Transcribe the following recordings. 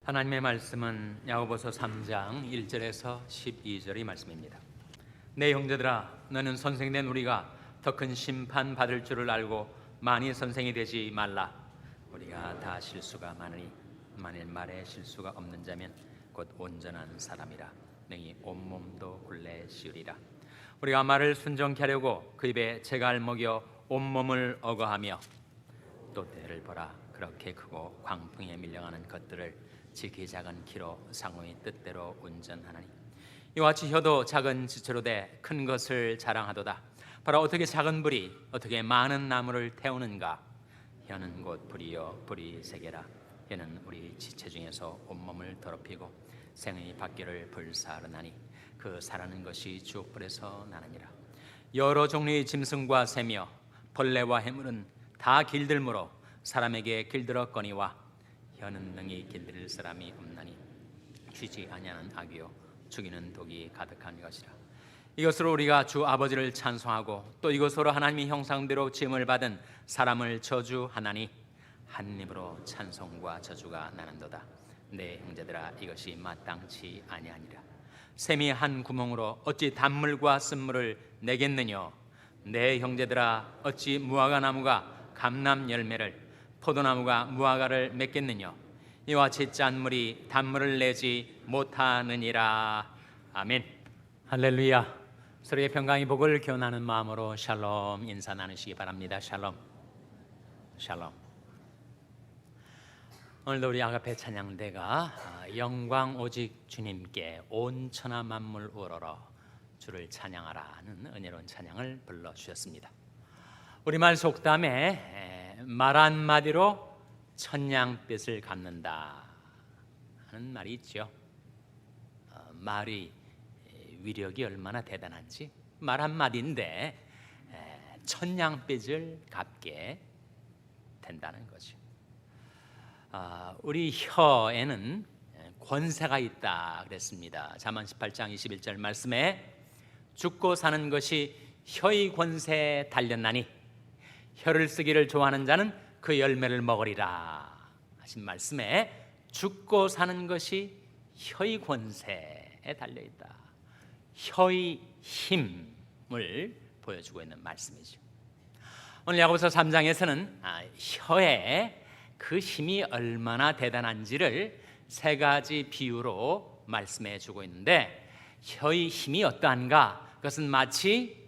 하나님의 말씀은 야고보서 3장 1절에서 12절의 말씀입니다. 내 형제들아, 너는 선생된 우리가 더 큰 심판 받을 줄을 알고 많이 선생이 되지 말라. 우리가 다 실수가 많으니 만일 말에 실수가 없는 자면 곧 온전한 사람이라 능히 온몸도 굴레 씌우리라. 우리가 말을 순정케 하려고 그 입에 재갈 먹여 온몸을 어거하며 또 때를 보라. 그렇게 크고 광풍에 밀려가는 것들을 지키 작은 키로 상호의 뜻대로 운전하나니 이와 같이 혀도 작은 지체로 돼 큰 것을 자랑하도다. 바로 어떻게 작은 불이 어떻게 많은 나무를 태우는가. 혀는 곧 불이요 불이 세계라. 혀는 우리 지체 중에서 온몸을 더럽히고 생의 밖에를 불사르나니 그 사르는 것이 주옥불에서 나느니라. 여러 종류의 짐승과 새며 벌레와 해물은 다 길들므로 사람에게 길들었거니와 혀는 능히 길들일 사람이 없나니 쉬지 아니하는 악이요 죽이는 독이 가득한 것이라. 이것으로 우리가 주 아버지를 찬송하고 또 이것으로 하나님의 형상대로 지음을 받은 사람을 저주하나니 한 입으로 찬송과 저주가 나는도다. 내 형제들아, 이것이 마땅치 아니하니라. 샘이 한 구멍으로 어찌 단물과 쓴물을 내겠느냐. 내 형제들아, 어찌 무화과 나무가 감람 열매를 포도나무가 무화과를 맺겠느냐. 이와 같이 짠물이 단물을 내지 못하느니라. 아멘. 할렐루야. 서로의 평강의 복을 기원하는 마음으로 샬롬 인사 나누시기 바랍니다. 샬롬. 샬롬. 오늘도 우리 아가페 찬양대가 영광 오직 주님께 온 천하 만물 우러러 주를 찬양하라는 은혜로운 찬양을 불러주셨습니다. 우리말 속담에 말 한마디로 천냥빚을 갚는다 하는 말이 있죠. 말이 위력이 얼마나 대단한지 말 한마디인데 천냥빚을 갚게 된다는 거죠. 우리 혀에는 권세가 있다 그랬습니다. 잠언 18장 21절 말씀에 죽고 사는 것이 혀의 권세에 달렸나니 혀를 쓰기를 좋아하는 자는 그 열매를 먹으리라 하신 말씀에 죽고 사는 것이 혀의 권세에 달려있다. 혀의 힘을 보여주고 있는 말씀이죠. 오늘 야고보서 3장에서는 혀의 그 힘이 얼마나 대단한지를 세 가지 비유로 말씀해 주고 있는데, 혀의 힘이 어떠한가? 그것은 마치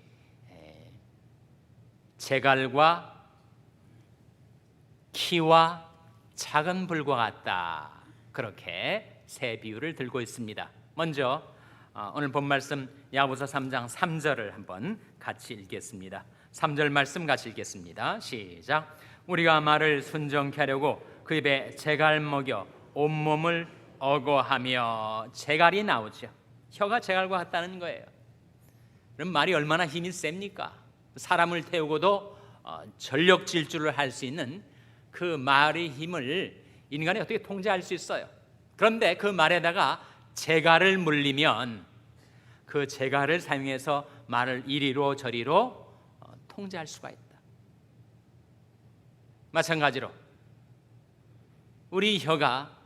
재갈과 키와 작은 불과 같다. 그렇게 세 비유를 들고 있습니다. 먼저 오늘 본 말씀 야고보서 3장 3절을 한번 같이 읽겠습니다. 3절 말씀 같이 읽겠습니다. 시작. 우리가 말을 순정케 하려고 그 입에 재갈 먹여 온몸을 어거하며. 재갈이 나오죠. 혀가 재갈과 같다는 거예요. 그럼 말이 얼마나 힘이 셉니까? 사람을 태우고도 전력 질주를 할 수 있는 그 말의 힘을 인간이 어떻게 통제할 수 있어요? 그런데 그 말에다가 재갈을 물리면 그 재갈을 사용해서 말을 이리로 저리로 통제할 수가 있다. 마찬가지로 우리 혀가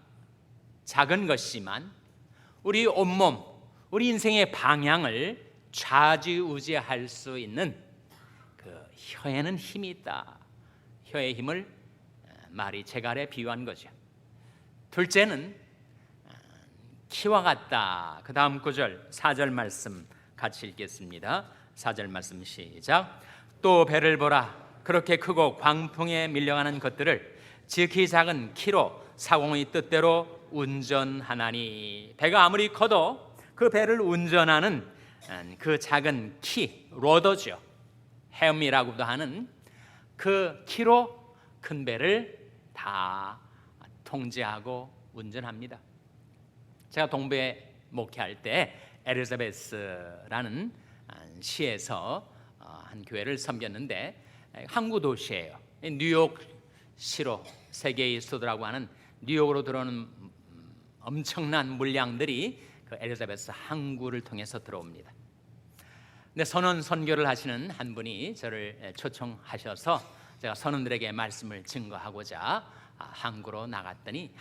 작은 것이지만 우리 온몸, 우리 인생의 방향을 좌지우지할 수 있는 그 혀에는 힘이 있다. 혀의 힘을 말이 재갈에 비유한 거죠. 둘째는 키와 같다. 그 다음 구절 4절 말씀 같이 읽겠습니다. 4절 말씀 시작. 또 배를 보라. 그렇게 크고 광풍에 밀려가는 것들을 지극히 작은 키로 사공의 뜻대로 운전하나니. 배가 아무리 커도 그 배를 운전하는 그 작은 키, 로더죠. 헬이라고도 하는 그 키로 큰 배를 다 통제하고 운전합니다. 제가 동부에 목회할 때 엘리자베스라는 시에서 한 교회를 섬겼는데, 항구 도시예요. 뉴욕시로 세계의 수도라고 하는 뉴욕으로 들어오는 엄청난 물량들이 그 엘리자베스 항구를 통해서 들어옵니다. 근데 선언 선교를 하시는 한 분이 저를 초청하셔서 제가 선원들에게 말씀을 증거하고자 항구로 나갔더니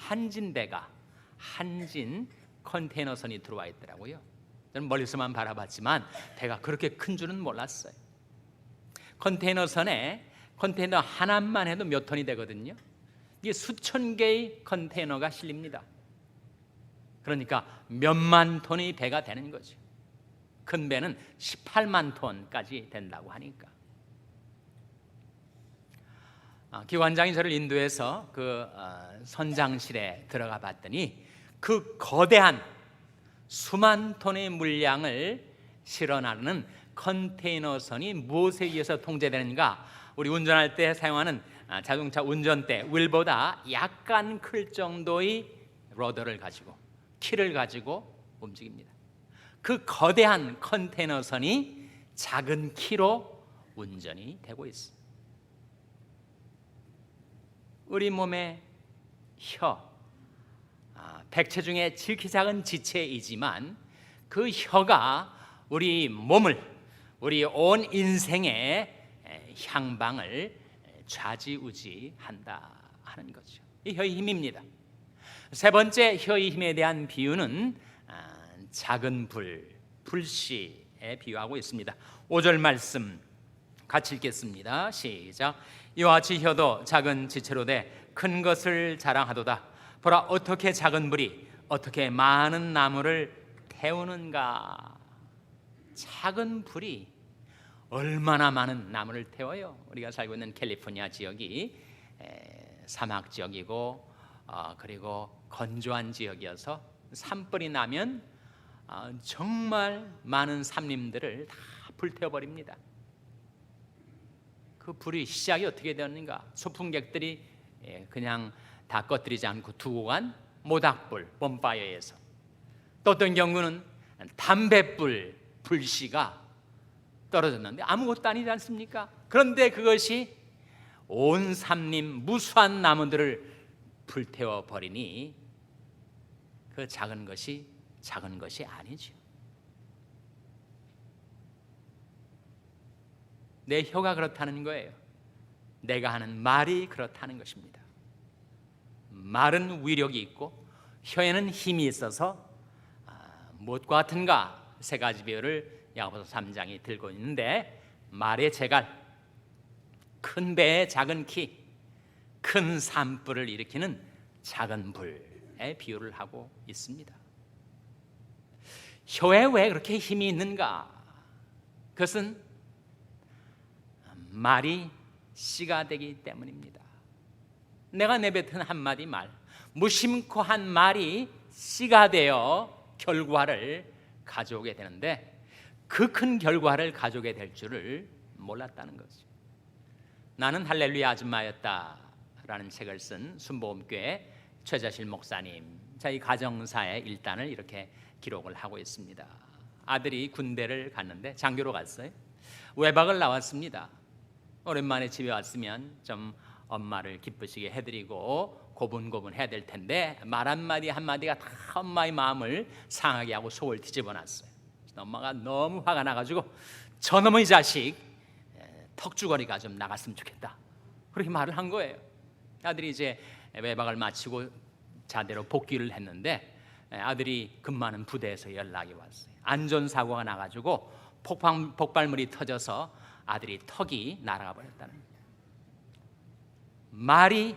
한진 컨테이너선이 들어와 있더라고요. 저는 멀리서만 바라봤지만 배가 그렇게 큰 줄은 몰랐어요. 컨테이너선에 컨테이너 하나만 해도 몇 톤이 되거든요. 이게 수천 개의 컨테이너가 실립니다. 그러니까 몇만 톤의 배가 되는 거죠. 큰 배는 18만 톤까지 된다고 하니까. 기관장이 저를 인도해서 그 선장실에 들어가 봤더니 그 거대한 수만 톤의 물량을 실어 나르는 컨테이너선이 무엇에 의해서 통제되는가? 우리 운전할 때 사용하는 자동차 운전대 휠보다 약간 클 정도의 러더를 가지고, 키를 가지고 움직입니다. 그 거대한 컨테이너선이 작은 키로 운전이 되고 있습니다. 우리 몸의 혀, 백체 중에 지극히 작은 지체이지만 그 혀가 우리 몸을, 우리 온 인생의 향방을 좌지우지한다 하는 거죠. 이 혀의 힘입니다. 세 번째 혀의 힘에 대한 비유는 작은 불씨에 비유하고 있습니다. 5절 말씀 같이 읽겠습니다. 시작. 이와 같이 혀도 작은 지체로 돼 큰 것을 자랑하도다. 보라, 어떻게 작은 불이 어떻게 많은 나무를 태우는가. 작은 불이 얼마나 많은 나무를 태워요. 우리가 살고 있는 캘리포니아 지역이 사막 지역이고 그리고 건조한 지역이어서 산불이 나면 정말 많은 산림들을 다 불태워버립니다. 그 불이 시작이 어떻게 되었는가? 소풍객들이 그냥 다 꺼뜨리지 않고 두고 간 모닥불, 본파이어에서, 또 어떤 경우는 담뱃불, 불씨가 떨어졌는데 아무것도 아니지 않습니까? 그런데 그것이 온 산림 무수한 나무들을 불태워 버리니 그 작은 것이 아니죠. 내 혀가 그렇다는 거예요. 내가 하는 말이 그렇다는 것입니다. 말은 위력이 있고 혀에는 힘이 있어서 무엇과 같은가? 세 가지 비유를 야고보서 3장이 들고 있는데, 말의 재갈, 큰 배의 작은 키, 큰 산불을 일으키는 작은 불에 비유를 하고 있습니다. 혀에 왜 그렇게 힘이 있는가? 그것은 말이 씨가 되기 때문입니다. 내가 내뱉은 한마디 말, 무심코 한 말이 씨가 되어 결과를 가져오게 되는데, 그 큰 결과를 가져오게 될 줄을 몰랐다는 거죠. 나는 할렐루야 아줌마였다라는 책을 쓴 순복음교회 최자실 목사님, 자기 가정사의 일단을 이렇게 기록을 하고 있습니다. 아들이 군대를 갔는데 장교로 갔어요. 외박을 나왔습니다. 오랜만에 집에 왔으면 좀 엄마를 기쁘시게 해드리고 고분고분 해야 될 텐데 말 한마디 한마디가 다 엄마의 마음을 상하게 하고 속을 뒤집어 놨어요. 엄마가 너무 화가 나가지고 저놈의 자식 턱주거리가 좀 나갔으면 좋겠다, 그렇게 말을 한 거예요. 아들이 이제 외박을 마치고 자대로 복귀를 했는데 아들이 근무하는 부대에서 연락이 왔어요. 안전사고가 나가지고 폭발물이 터져서 아들이 턱이 날아가 버렸다는 거예요. 말이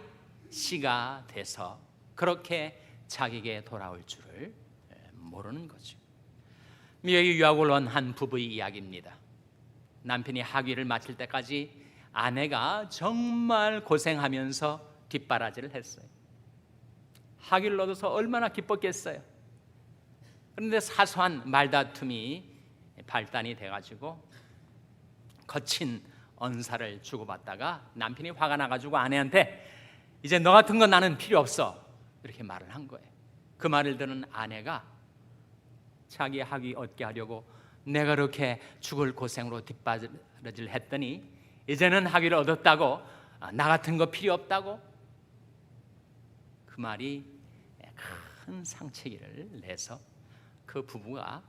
씨가 돼서 그렇게 자기에게 돌아올 줄을 모르는 거죠. 미국에 유학을 온 한 부부의 이야기입니다. 남편이 학위를 마칠 때까지 아내가 정말 고생하면서 뒷바라지를 했어요. 학위를 얻어서 얼마나 기뻤겠어요. 그런데 사소한 말다툼이 발단이 돼가지고 거친 언사를 주고받다가 남편이 화가 나가지고 아내한테 이제 너 같은 건 나는 필요 없어, 이렇게 말을 한 거예요. 그 말을 들은 아내가 자기 학위 얻게 하려고 내가 그렇게 죽을 고생으로 뒷바라지를 했더니 이제는 학위를 얻었다고 나 같은 거 필요 없다고, 그 말이 큰 상처기를 내서 그 부부가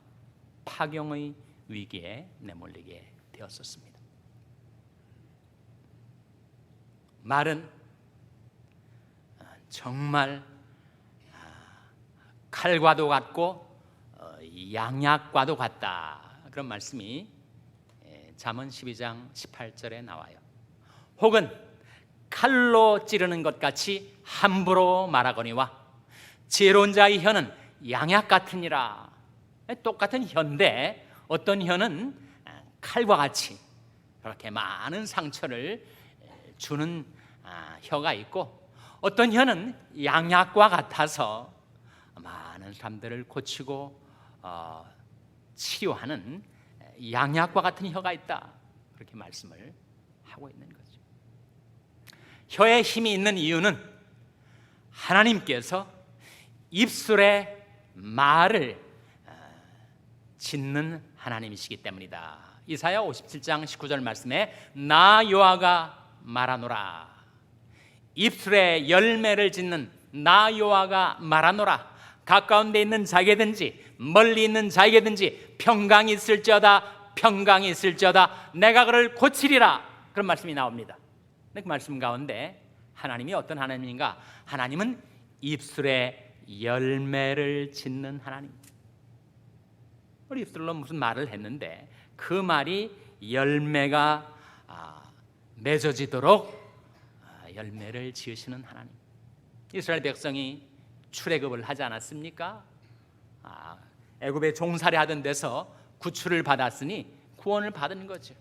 파경의 위기에 내몰리게 되었었습니다. 말은 정말 칼과도 같고 양약과도 같다. 그런 말씀이 잠언 12장 18절에 나와요. 혹은 칼로 찌르는 것 같이 함부로 말하거니와 지혜로운 자의 혀는 양약 같으니라. 똑같은 혀인데 어떤 혀는 칼과 같이 그렇게 많은 상처를 주는 혀가 있고, 어떤 혀는 양약과 같아서 많은 사람들을 고치고 치료하는 양약과 같은 혀가 있다. 그렇게 말씀을 하고 있는 거죠. 혀에 힘이 있는 이유는 하나님께서 입술에 말을 짓는 하나님이시기 때문이다. 이사야 57장 19절 말씀에 나 여호와가 말하노라. 입술에 열매를 짓는 나 여호와가 말하노라. 가까운 데 있는 자에게든지 멀리 있는 자에게든지 평강이 있을지어다, 평강이 있을지어다, 내가 그를 고치리라. 그런 말씀이 나옵니다. 그 말씀 가운데 하나님이 어떤 하나님인가? 하나님은 입술에 열매를 짓는 하나님. 우리 입술로 무슨 말을 했는데 그 말이 열매가 맺어지도록 열매를 지으시는 하나님. 이스라엘 백성이 출애굽을 하지 않았습니까? 애굽에 종살이 하던 데서 구출을 받았으니 구원을 받은 거죠.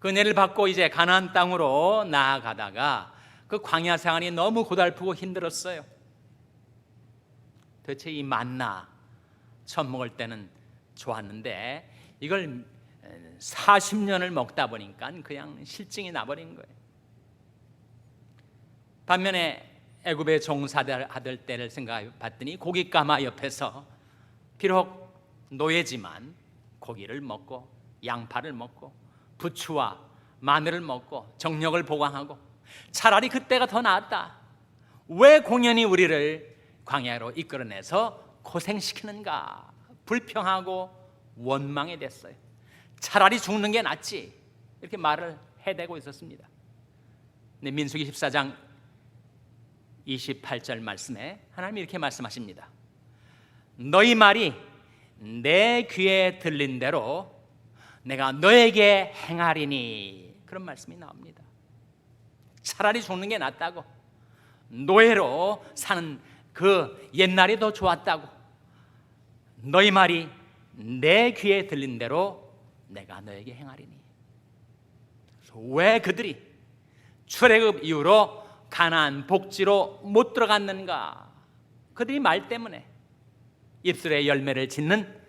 그 은혜를 받고 이제 가나안 땅으로 나아가다가 그 광야 생활이 너무 고달프고 힘들었어요. 도대체 이 만나 처음 먹을 때는 좋았는데 이걸 40년을 먹다 보니까 그냥 실증이 나버린 거예요. 반면에 애굽의 종사하던 때를 생각해 봤더니 고깃가마 옆에서 비록 노예지만 고기를 먹고 양파를 먹고 부추와 마늘을 먹고 정력을 보강하고 차라리 그때가 더 나았다. 왜 공연히 우리를 광야로 이끌어내서 고생시키는가? 불평하고 원망이 됐어요. 차라리 죽는 게 낫지. 이렇게 말을 해대고 있었습니다. 근데 민수기 14장 28절 말씀에 하나님이 이렇게 말씀하십니다. 너희 말이 내 귀에 들린 대로 내가 너에게 행하리니. 그런 말씀이 나옵니다. 차라리 죽는 게 낫다고, 노예로 사는 그 옛날이 더 좋았다고, 너희 말이 내 귀에 들린 대로 내가 너에게 행하리니. 왜 그들이 출애굽 이후로 가나안 복지로 못 들어갔는가? 그들이 말 때문에 입술에 열매를 짓는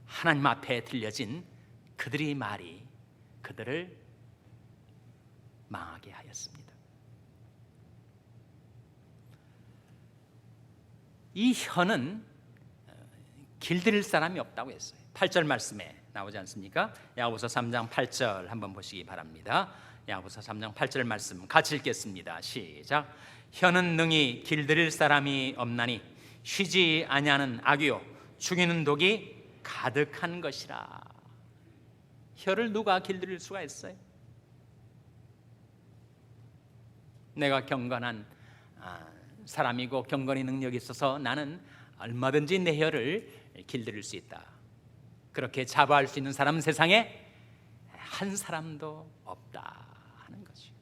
하나님 앞에 들려진 그들의 말이 그들을 망하게 하였습니다. 이 혀는 길들일 사람이 없다고 했어요. 8절 말씀에 나오지 않습니까? 야고보서 3장 8절 한번 보시기 바랍니다. 야고보서 3장 8절 말씀 같이 읽겠습니다. 시작. 혀는 능히 길들일 사람이 없나니 쉬지 아니하는 악이요 죽이는 독이 가득한 것이라. 혀를 누가 길들일 수가 있어요? 내가 경건한 사람이고 경건의 능력이 있어서 나는 얼마든지 내 혀를 길들일 수 있다. 그렇게 자부할 수 있는 사람은 세상에 한 사람도 없다 하는 거죠.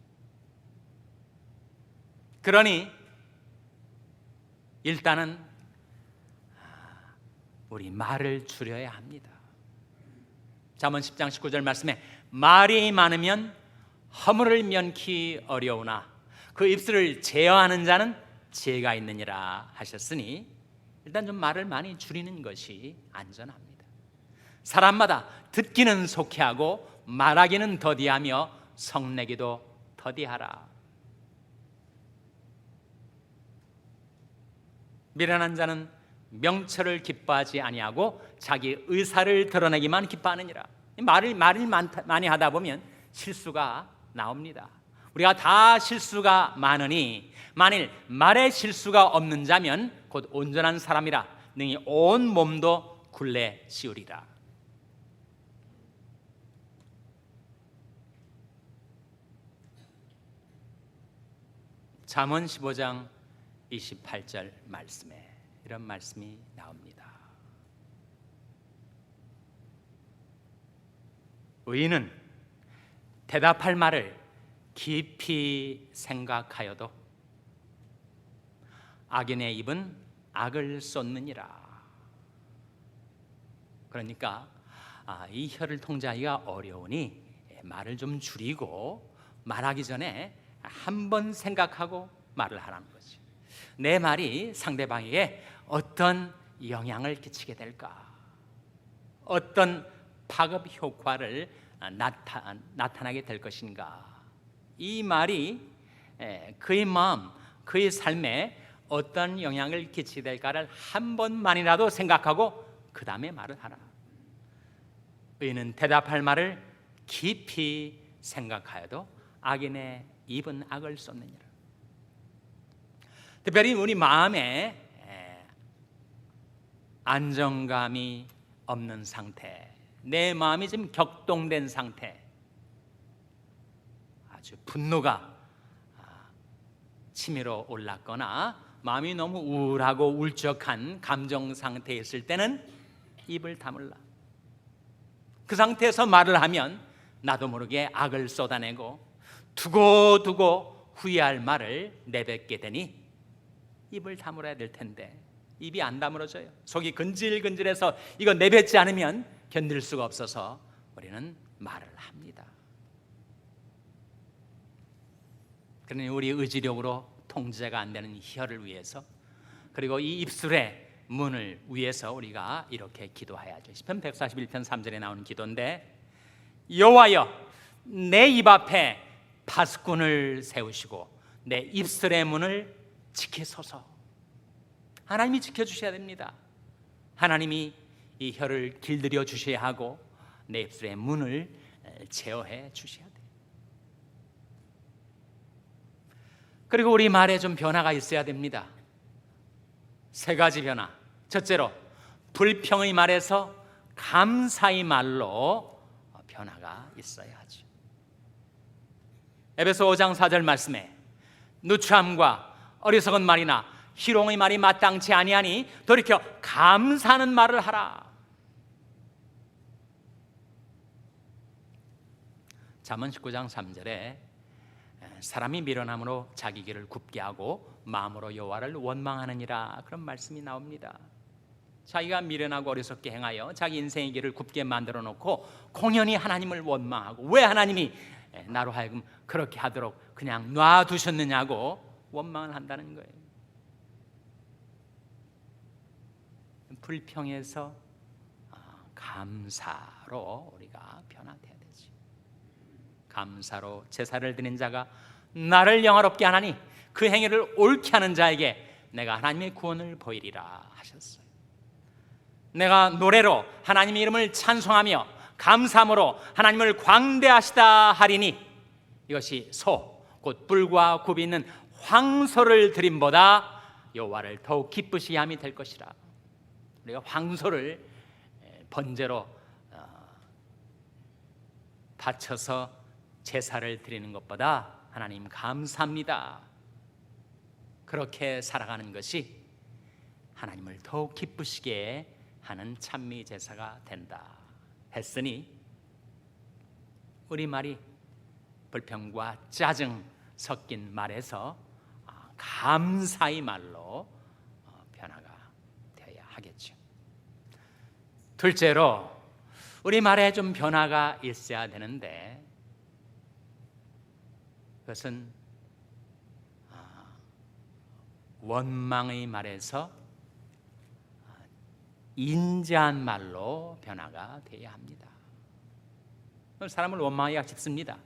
그러니 일단은 우리 말을 줄여야 합니다. 잠언 10장 19절 말씀에 말이 많으면 허물을 면키 어려우나 그 입술을 제어하는 자는 지혜가 있느니라 하셨으니 일단 좀 말을 많이 줄이는 것이 안전합니다. 사람마다 듣기는 속히하고 말하기는 더디하며 성내기도 더디하라. 미련한 자는 명철을 기뻐하지 아니하고 자기 의사를 드러내기만 기뻐하느니라. 말을 많이 하다 보면 실수가 나옵니다. 우리가 다 실수가 많으니 만일 말에 실수가 없는 자면 곧 온전한 사람이라 능히 온 몸도 굴레 씌우리라. 잠언 15장 28절 말씀에 이런 말씀이 나옵니다. 의인은 대답할 말을 깊이 생각하여도 악인의 입은 악을 쏟느니라. 그러니까 이 혀를 통제하기가 어려우니 말을 좀 줄이고 말하기 전에 한 번 생각하고 말을 하라는 거지. 내 말이 상대방에게 어떤 영향을 끼치게 될까? 어떤 파급 효과를 나타나게 될 것인가? 이 말이 그의 마음, 그의 삶에 어떤 영향을 끼치게 될까를 한 번만이라도 생각하고 그 다음에 말을 하라. 의인은 대답할 말을 깊이 생각하여도 악인의 입은 악을 쏟느니라. 특별히 우리 마음에 안정감이 없는 상태, 내 마음이 지금 격동된 상태, 아주 분노가 치밀어 올랐거나 마음이 너무 우울하고 울적한 감정 상태에 있을 때는 입을 다물라. 그 상태에서 말을 하면 나도 모르게 악을 쏟아내고 두고두고 후회할 말을 내뱉게 되니 입을 다물어야 될 텐데 입이 안 다물어져요. 속이 근질근질해서 이거 내뱉지 않으면 견딜 수가 없어서 우리는 말을 합니다. 그러니 우리 의지력으로 통제가 안 되는 혀를 위해서, 그리고 이 입술의 문을 위해서 우리가 이렇게 기도해야죠. 시편 141편 3절에 나오는 기도인데, 여호와여 내 입 앞에 파수꾼을 세우시고 내 입술의 문을 지키소서. 하나님이 지켜주셔야 됩니다. 하나님이 이 혀를 길들여 주셔야 하고 내 입술의 문을 제어해 주셔야 돼요. 그리고 우리 말에 좀 변화가 있어야 됩니다. 세 가지 변화. 첫째로 불평의 말에서 감사의 말로 변화가 있어야 하죠. 에베소 5장 4절 말씀에 누추함과 어리석은 말이나 희롱의 말이 마땅치 아니하니 돌이켜 감사하는 말을 하라. 잠언 19장 3절에 사람이 미련함으로 자기 길을 굽게 하고 마음으로 여호와를 원망하느니라, 그런 말씀이 나옵니다. 자기가 미련하고 어리석게 행하여 자기 인생의 길을 굽게 만들어 놓고 공연히 하나님을 원망하고, 왜 하나님이 나로 하여금 그렇게 하도록 그냥 놔두셨느냐고 원망을 한다는 거예요. 불평에서 감사로 우리가 변화돼야 되지. 감사로 제사를 드린 자가 나를 영화롭게 하나니 그 행위를 옳게 하는 자에게 내가 하나님의 구원을 보이리라 하셨어요. 내가 노래로 하나님의 이름을 찬송하며 감사함으로 하나님을 광대하시다 하리니 이것이 소, 곧 뿔과 굽이 있는 황소를 드림보다 여호와를 더욱 기쁘시게 함이 될 것이라. 우리가 황소를 번제로 바쳐서 제사를 드리는 것보다 하나님 감사합니다, 그렇게 살아가는 것이 하나님을 더욱 기쁘시게 하는 찬미 제사가 된다 했으니, 우리 말이 불평과 짜증 섞인 말에서 감사의 말로 변화가 되어야 하겠죠. 둘째로 우리 말에 좀 변화가 있어야 되는데, 그것은 원망의 말에서 인자한 말로 변화가 되어야 합니다. 사람을 원망하기가 쉽습니다.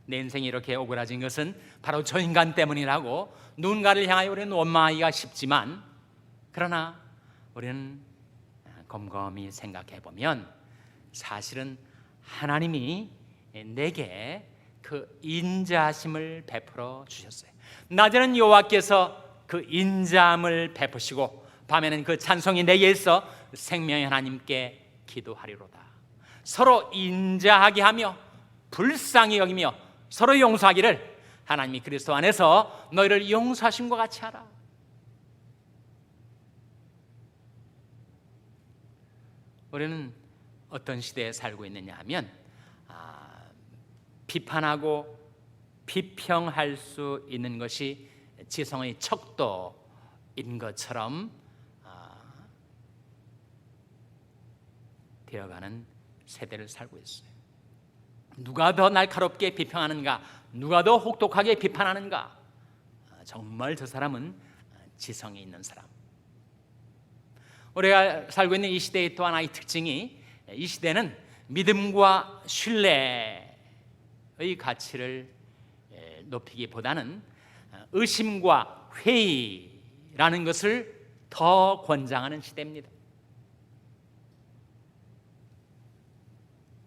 내 인생이 이렇게 오그라진 것은 바로 저 인간 때문이라고 누군가를 향하여 우리는 원망하기가 쉽지만, 그러나 우리는 곰곰이 생각해 보면 사실은 하나님이 내게 그 인자하심을 베풀어 주셨어요. 낮에는 여호와께서 그 인자함을 베푸시고 밤에는 그 찬송이 내게 있어 생명의 하나님께 기도하리로다. 서로 인자하게 하며 불쌍히 여기며 서로 용서하기를 하나님이 그리스도 안에서 너희를 용서하신 것 같이 하라. 우리는 어떤 시대에 살고 있느냐 하면 비판하고 비평할 수 있는 것이 지성의 척도인 것처럼 되어가는 세대를 살고 있어요. 누가 더 날카롭게 비평하는가, 누가 더 혹독하게 비판하는가, 정말 저 사람은 지성이 있는 사람. 우리가 살고 있는 이 시대의 또 하나의 특징이, 이 시대는 믿음과 신뢰의 가치를 높이기보다는 의심과 회의라는 것을 더 권장하는 시대입니다.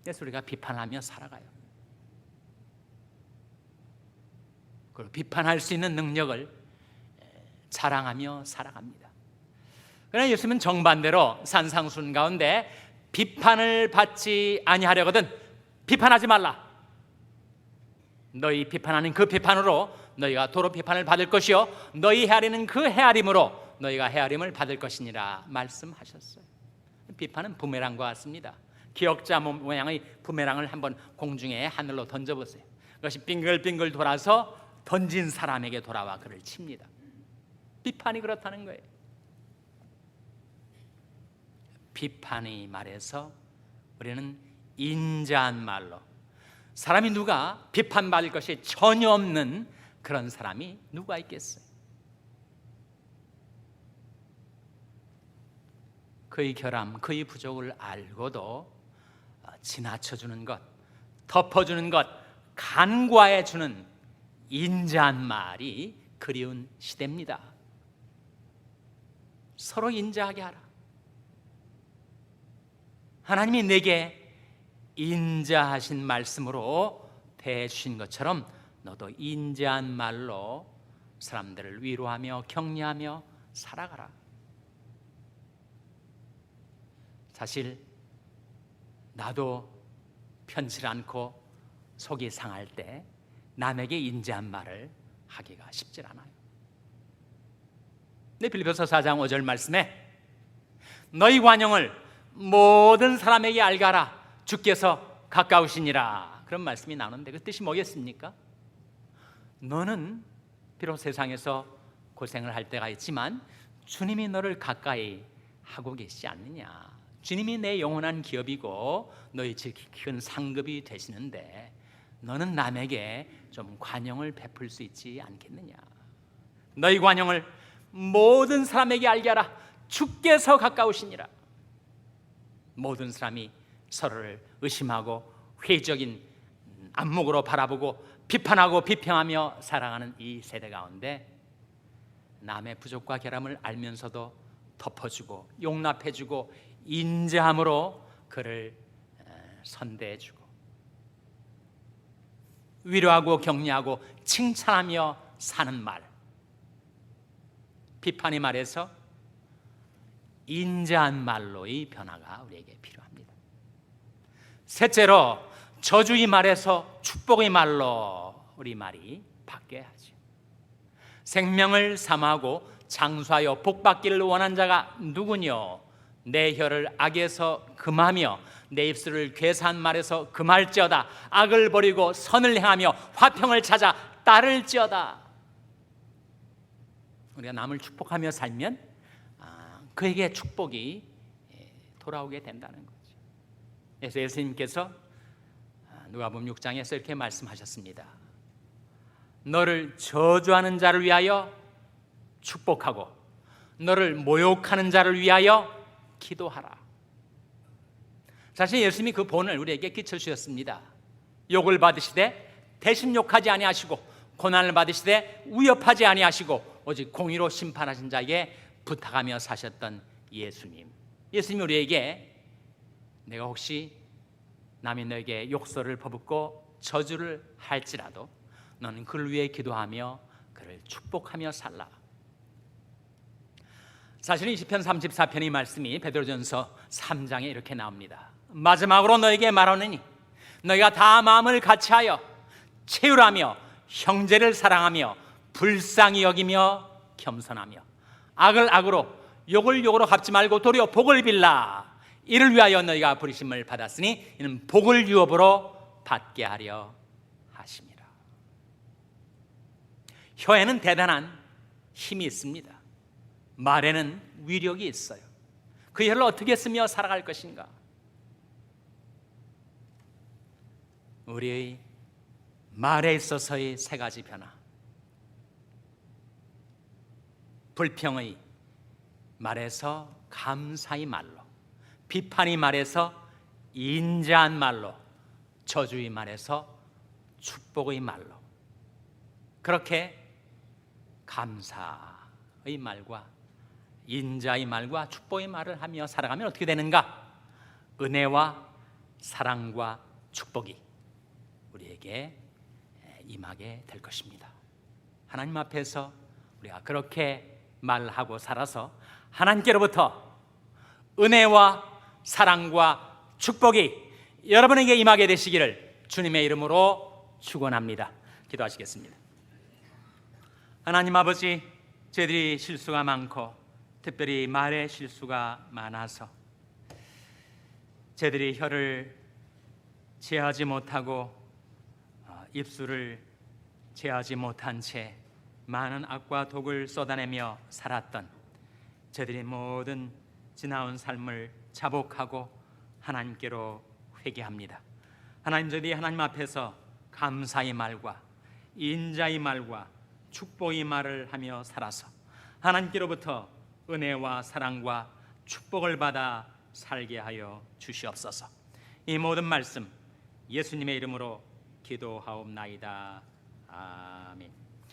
그래서 우리가 비판하며 살아가요. 그리고 비판할 수 있는 능력을 자랑하며 살아갑니다. 그러나 예수님은 정반대로 산상순 가운데 비판을 받지 아니하려거든 비판하지 말라. 너희 비판하는 그 비판으로 너희가 도로 비판을 받을 것이요 너희 헤아리는 그 헤아림으로 너희가 헤아림을 받을 것이니라 말씀하셨어요. 비판은 부메랑과 같습니다. 기역자 모양의 부메랑을 한번 공중에 하늘로 던져보세요. 그것이 빙글빙글 돌아서 던진 사람에게 돌아와 그를 칩니다. 비판이 그렇다는 거예요. 비판이 말해서 우리는 인자한 말로, 사람이 누가 비판받을 것이 전혀 없는 그런 사람이 누가 있겠어요? 그의 결함, 그의 부족을 알고도 지나쳐주는 것, 덮어주는 것, 간과해주는 인자한 말이 그리운 시대입니다. 서로 인자하게 하라. 하나님이 내게 인자하신 말씀으로 대해주신 것처럼 너도 인자한 말로 사람들을 위로하며 격려하며 살아가라. 사실 나도 편치 않고 속이 상할 때 남에게 인자한 말을 하기가 쉽지 않아요. 근데 빌립보서 4장 5절 말씀에 너희 관용을 모든 사람에게 알가라 주께서 가까우시니라 그런 말씀이 나오는데 그 뜻이 뭐겠습니까? 너는 비록 세상에서 고생을 할 때가 있지만 주님이 너를 가까이 하고 계시지 않느냐. 주님이 내 영원한 기업이고 너희 큰 상급이 되시는데 너는 남에게 좀 관용을 베풀 수 있지 않겠느냐. 너희 관용을 모든 사람에게 알게 하라 주께서 가까우시니라. 모든 사람이 서로를 의심하고 회의적인 안목으로 바라보고 비판하고 비평하며 살아가는 이 세대 가운데 남의 부족과 결함을 알면서도 덮어주고 용납해주고 인자함으로 그를 선대해주고 위로하고 격려하고 칭찬하며 사는 말, 비판이 말해서 인자한 말로의 변화가 우리에게 필요합니다. 셋째로 저주의 말에서 축복의 말로 우리 말이 바뀌어야 하죠. 생명을 사모하고 장수하여 복받기를 원한 자가 누구뇨? 내 혀를 악에서 금하며 내 입술을 괴사한 말에서 금할지어다. 악을 버리고 선을 행하며 화평을 찾아 따를지어다. 우리가 남을 축복하며 살면 그에게 축복이 돌아오게 된다는 거죠. 그래서 예수님께서 누가복음 6장에서 이렇게 말씀하셨습니다. 너를 저주하는 자를 위하여 축복하고 너를 모욕하는 자를 위하여 기도하라. 사실 예수님이 그 본을 우리에게 끼쳐주셨습니다. 욕을 받으시되 대신 욕하지 아니하시고 고난을 받으시되 위협하지 아니하시고 오직 공의로 심판하신 자에게 부탁하며 사셨던 예수님. 예수님이 우리에게 내가 혹시 남이 너에게 욕설을 퍼붓고 저주를 할지라도 너는 그를 위해 기도하며 그를 축복하며 살라. 사실은 시편 34편의 말씀이 베드로전서 3장에 이렇게 나옵니다. 마지막으로 너에게 말하노니 너희가 다 마음을 같이하여 채울하며 형제를 사랑하며 불쌍히 여기며 겸손하며 악을 악으로 욕을 욕으로 갚지 말고 도리어 복을 빌라. 이를 위하여 너희가 부르심을 받았으니 이는 복을 유업으로 받게 하려 하심이라. 혀에는 대단한 힘이 있습니다. 말에는 위력이 있어요. 그 혀를 어떻게 쓰며 살아갈 것인가? 우리의 말에 있어서의 세 가지 변화. 불평의 말에서 감사의 말로, 비판의 말에서 인자한 말로, 저주의 말에서 축복의 말로, 그렇게 감사의 말과 인자의 말과 축복의 말을 하며 살아가면 어떻게 되는가? 은혜와 사랑과 축복이 우리에게 임하게 될 것입니다. 하나님 앞에서 우리가 그렇게 말하고 살아서 하나님께로부터 은혜와 사랑과 축복이 여러분에게 임하게 되시기를 주님의 이름으로 축원합니다. 기도하시겠습니다. 하나님 아버지, 저희들이 실수가 많고 특별히 말에 실수가 많아서 저희들이 혀를 제하지 못하고 입술을 제하지 못한 채 많은 악과 독을 쏟아내며 살았던 저희들의 모든 지나온 삶을 자복하고 하나님께로 회개합니다. 하나님, 저희들이 하나님 앞에서 감사의 말과 인자의 말과 축복의 말을 하며 살아서 하나님께로부터 은혜와 사랑과 축복을 받아 살게 하여 주시옵소서. 이 모든 말씀 예수님의 이름으로 기도하옵나이다. 아멘.